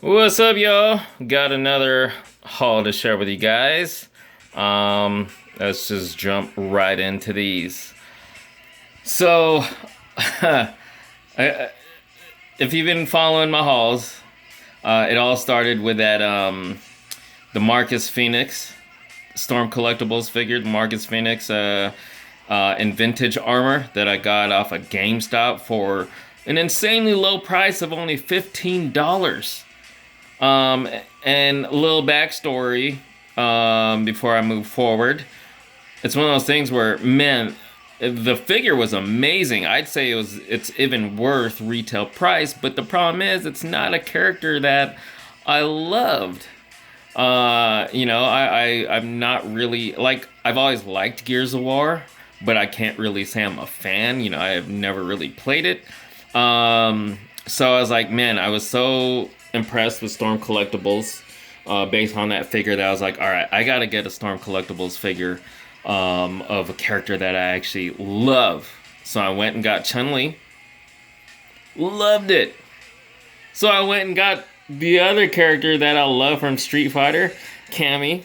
What's up, y'all? Got another haul to share with you guys. Let's just jump right into these. So, I, if you've been following my hauls, it all started with the Marcus Phoenix Storm Collectibles figure, the Marcus Phoenix in vintage armor that I got off of GameStop for an insanely low price of only $15. And a little backstory before I move forward. It's one of those things where, man, the figure was amazing. I'd say it's even worth retail price, but the problem is it's not a character that I loved. I'm not really like I've always liked Gears of War, but I can't really say I'm a fan. I have never really played it. So I was like, man, I was so impressed with Storm Collectibles based on that figure that I was like, all right, I gotta get a Storm Collectibles figure of a character that I actually love. So I went and got Chun-Li. Loved it. So I went and got the other character that I love from Street Fighter, Cammy.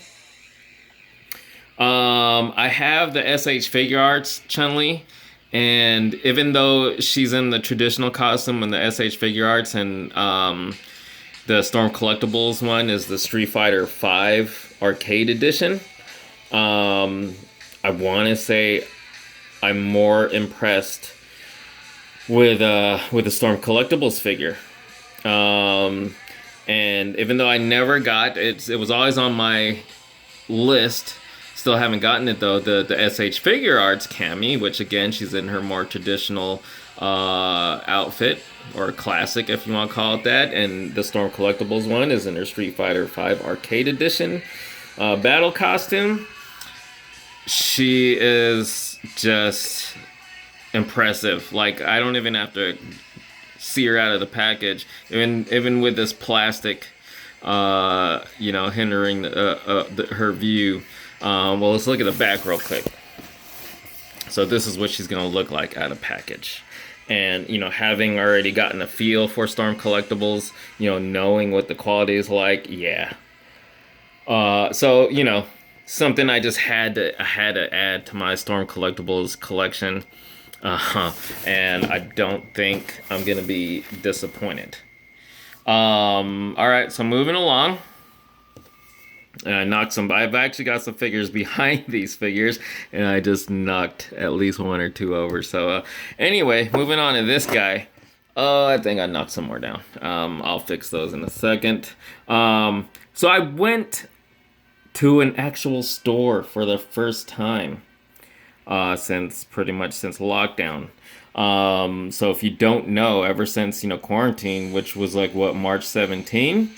I have the SH Figure Arts Chun-Li. And even though she's in the traditional costume in the SH Figure Arts and the Storm Collectibles one is the Street Fighter V Arcade Edition, I want to say I'm more impressed with the Storm Collectibles figure. And even though I never got it, it was always on my list. Still haven't gotten it though. The SH Figure Arts Cammy, which again she's in her more traditional outfit or classic, if you want to call it that, and the Storm Collectibles one is in her Street Fighter V Arcade Edition battle costume. She is just impressive. Like I don't even have to see her out of the package, even with this plastic, hindering her view. Well, let's look at the back real quick. So this is what she's gonna look like out of package. And, having already gotten a feel for Storm Collectibles, knowing what the quality is like, yeah. So, something I just had to add to my Storm Collectibles collection. And I don't think I'm gonna be disappointed. Alright, so moving along. I've actually got some figures behind these figures, and I just knocked at least one or two over. So, anyway, moving on to this guy. I think I knocked some more down. I'll fix those in a second. So I went to an actual store for the first time since lockdown. So if you don't know, ever since, quarantine, which was like, March 17?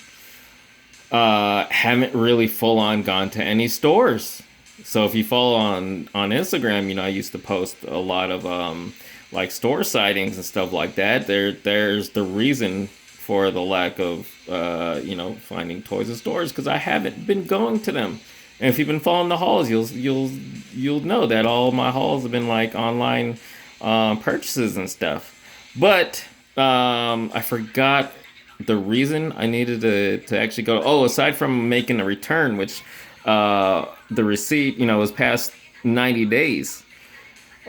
Haven't really full on gone to any stores. So if you follow on Instagram, I used to post a lot of like store sightings and stuff like that. There's the reason for the lack of finding toys in stores, because I haven't been going to them. And if you've been following the hauls, you'll know that all my hauls have been like online purchases and stuff. But I forgot the reason I needed to actually go. Oh, aside from making a return, which the receipt, was past 90 days.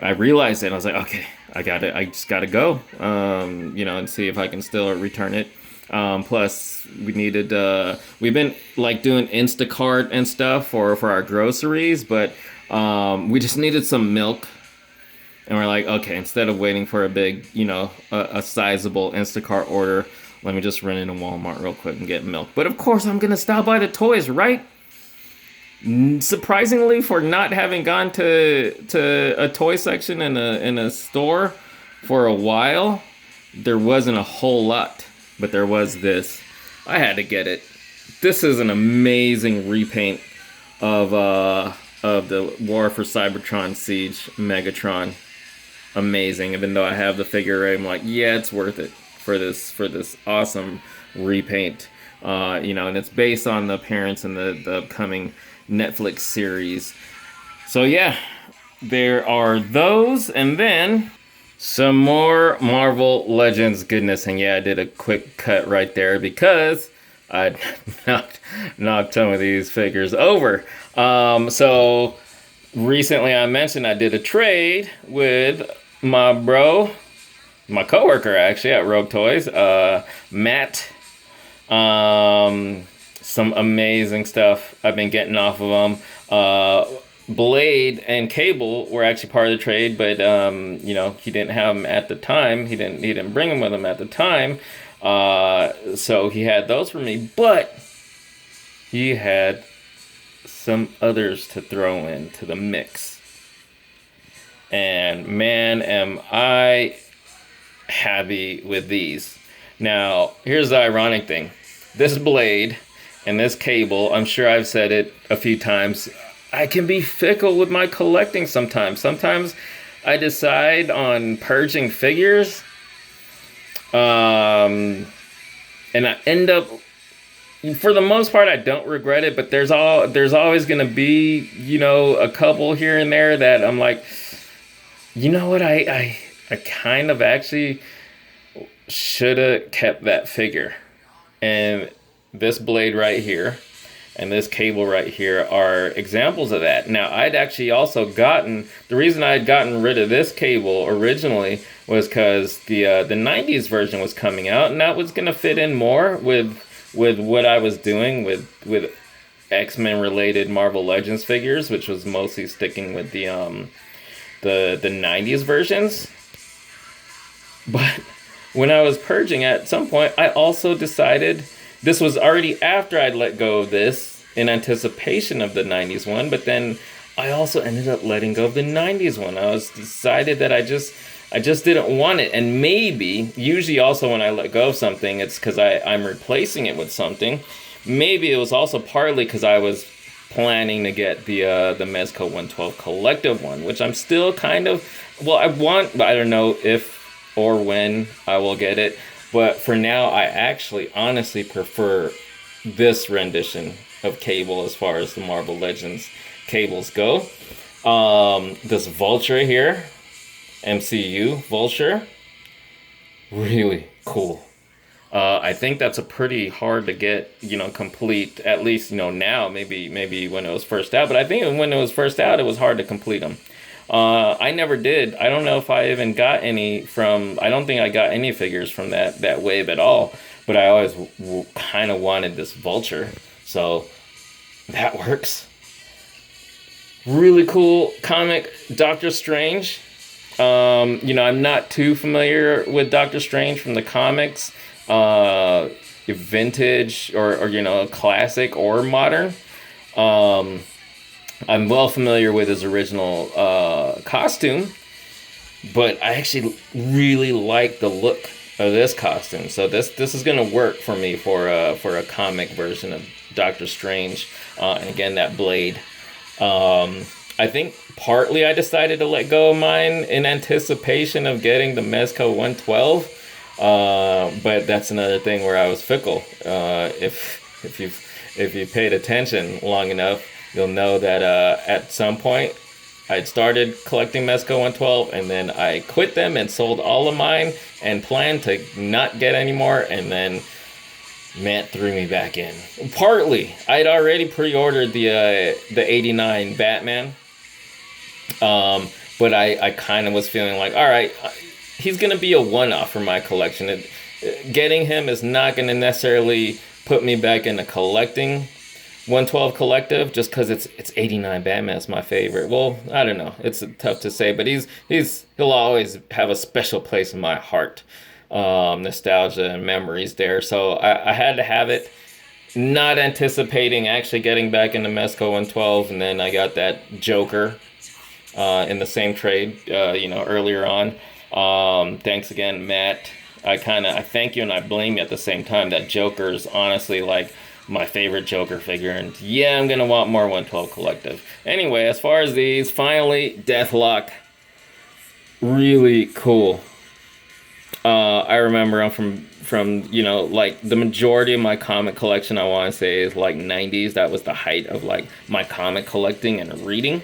I realized it. I was like, okay, I just gotta go, and see if I can still return it. Plus, we've been like doing Instacart and stuff for our groceries, but we just needed some milk. And we're like, okay, instead of waiting for a big, a sizable Instacart order, let me just run into Walmart real quick and get milk. But of course, I'm gonna stop by the toys, right? Surprisingly, for not having gone to a toy section in a store for a while, there wasn't a whole lot, but there was this. I had to get it. This is an amazing repaint of the War for Cybertron Siege Megatron. Amazing. Even though I have the figure, I'm like, yeah, it's worth it for this awesome repaint. And it's based on the appearance in the upcoming Netflix series. So yeah, there are those, and then some more Marvel Legends goodness. And yeah, I did a quick cut right there because I knocked some of these figures over. So recently I mentioned I did a trade with my bro, my coworker actually at Rogue Toys, Matt. Some amazing stuff I've been getting off of him. Blade and Cable were actually part of the trade, but he didn't have them at the time. He didn't bring them with him at the time. So he had those for me, but he had some others to throw into the mix. And man, am I happy with these. Now, here's the ironic thing. This Blade and this Cable, I'm sure I've said it a few times, I can be fickle with my collecting sometimes. Sometimes I decide on purging figures, and I end up, for the most part, I don't regret it, but there's always going to be, a couple here and there that I'm like, you know what, I kind of actually should have kept that figure. And this Blade right here and this Cable right here are examples of that. Now, I'd actually also the reason I had gotten rid of this Cable originally was because the 90s version was coming out, and that was going to fit in more with what I was doing with X-Men related Marvel Legends figures, which was mostly sticking with the 90s versions. But when I was purging at some point, I also decided, this was already after I'd let go of this in anticipation of the 90s one, but then I also ended up letting go of the 90s one. I was decided that I just didn't want it. And maybe, usually also when I let go of something, it's because I'm replacing it with something. Maybe it was also partly because I was planning to get the Mezco 112 collective one, which I'm still kind of, I don't know if or when I will get it, but for now I actually honestly prefer this rendition of Cable as far as the Marvel Legends Cables go. This Vulture here, MCU Vulture, really cool. I think that's a pretty hard to get, complete, at least, now, maybe when it was first out, but I think when it was first out, it was hard to complete them. I never did. I don't know if I even got any I don't think I got any figures from that wave at all, but I always kind of wanted this Vulture, so that works. Really cool comic, Doctor Strange. I'm not too familiar with Doctor Strange from the comics, vintage or classic or modern. I'm well familiar with his original costume, but I actually really like the look of this costume. So this is gonna work for me for a comic version of Doctor Strange, and again that Blade. I think partly I decided to let go of mine in anticipation of getting the Mezco 112, but that's another thing where I was fickle. If you've paid attention long enough, you'll know that at some point I'd started collecting Mezco 112, and then I quit them and sold all of mine and planned to not get any more, and then Matt threw me back in. Partly, I'd already pre-ordered the 89 Batman, but I kind of was feeling like, all right, he's going to be a one-off for my collection. Getting him is not going to necessarily put me back into collecting 112 collective, just because it's 89 Batman is my favorite. Well, I don't know, it's tough to say, but he'll always have a special place in my heart. Nostalgia and memories there, so I had to have it. Not anticipating actually getting back into Mezco 112, and then I got that Joker in the same trade earlier on. Thanks again, Matt. I thank you and I blame you at the same time. That Joker is honestly like my favorite Joker figure, and yeah, I'm gonna want more 112 collective. Anyway, as far as these, finally, Deathlock, really cool. I remember I'm from like the majority of my comic collection, I want to say, is like 90s. That was the height of like my comic collecting and reading.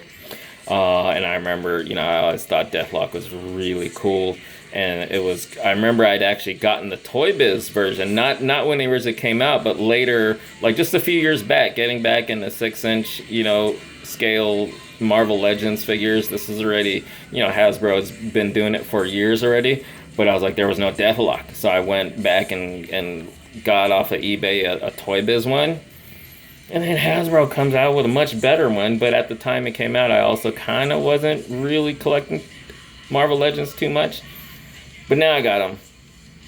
And I remember, I always thought Deathlock was really cool. And it was, I remember I'd actually gotten the Toy Biz version, not when they originally came out, but later, like just a few years back, getting back in the 6-inch, scale Marvel Legends figures. This is already, Hasbro's been doing it for years already, but I was like, there was no Deathlock. So I went back and got off of eBay a Toy Biz one. And then Hasbro comes out with a much better one, but at the time it came out, I also kind of wasn't really collecting Marvel Legends too much. But now I got them.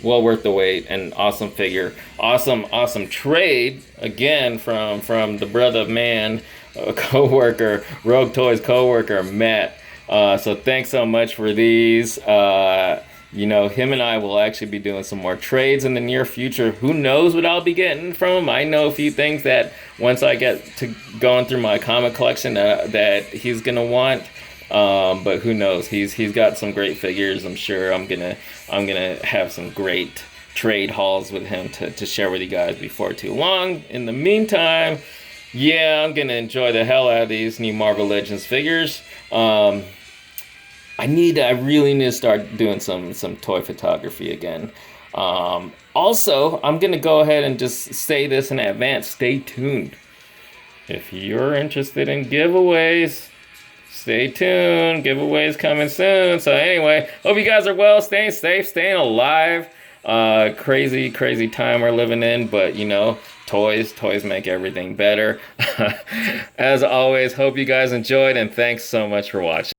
Well worth the wait, and awesome figure. Awesome trade, again, from the brother of man, a co-worker, Rogue Toys co-worker, Matt. So thanks so much for these. Him and I will actually be doing some more trades in the near future. Who knows what I'll be getting from him? I know a few things that once I get to going through my comic collection that he's gonna want. But who knows? He's got some great figures. I'm sure I'm gonna have some great trade hauls with him to share with you guys before too long. In the meantime, yeah, I'm gonna enjoy the hell out of these new Marvel Legends figures. I really need to start doing some toy photography again. Also, I'm gonna go ahead and just say this in advance. Stay tuned. If you're interested in giveaways, stay tuned. Giveaways coming soon. So anyway, hope you guys are well, staying safe, staying alive. Crazy time we're living in, but toys make everything better. As always, hope you guys enjoyed, and thanks so much for watching.